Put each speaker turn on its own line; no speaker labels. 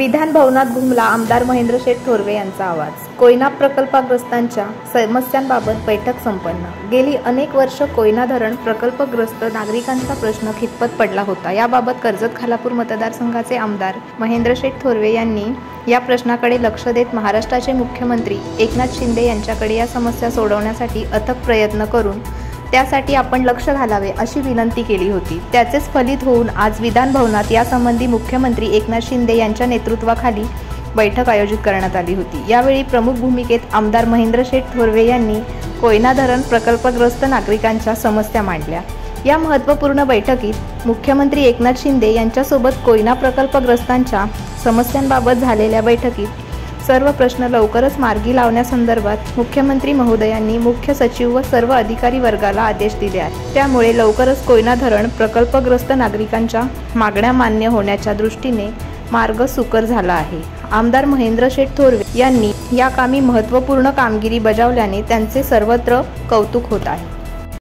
विधान भवनात घुमला आमदार महेंद्र शेठ थोरवे यांचा आवाज। कोयना प्रकल्पग्रस्तांच्या समस्यांबाबत बैठक संपन्न। गेली अनेक वर्ष कोयना धरण प्रकल्पग्रस्त नागरिकांचा प्रश्न खितपत पडला होता। याबाबत कर्जत खालापूर मतदारसंघाचे आमदार महेंद्र शेठ थोरवे यांनी या प्रश्नाकडे लक्ष देत महाराष्ट्राचे मुख्यमंत्री एकनाथ शिंदे यांच्याकडे या समस्या सोडवण्यासाठी अथक प्रयत्न करून त्यासाठी आपण लक्ष घालावे अशी विनंती केली होती। त्याचेच फलित होऊन आज विधान भवनात यासंबंधी मुख्यमंत्री एकनाथ शिंदे यांच्या नेतृत्वाखाली बैठक आयोजित करण्यात आली होती। यावेळी प्रमुख भूमिकेत आमदार महेंद्र शेठ थोरवे यांनी कोयना धरण प्रकल्पग्रस्त नागरिकांच्या समस्या मांडल्या। या महत्त्वपूर्ण बैठकीत मुख्यमंत्री एकनाथ शिंदे यांच्यासोबत कोयना प्रकल्पग्रस्तांच्या समस्यांबाबत झालेल्या बैठकीत सर्व प्रश्न लवकरच मार्गी लावण्यासंदर्भात मुख्यमंत्री महोदयांनी मुख्य सचिव व सर्व अधिकारी वर्गाला आदेश दिले आहेत। त्यामुळे लवकरच कोयना धरण प्रकल्पग्रस्त नागरिकांच्या मागण्या मान्य होण्याच्या दृष्टीने मार्ग सुकर झाला आहे। आमदार महेंद्र शेठ थोरवे यांनी या कामी महत्त्वपूर्ण कामगिरी बजावल्याने त्यांचे सर्वत्र कौतुक होत आहे।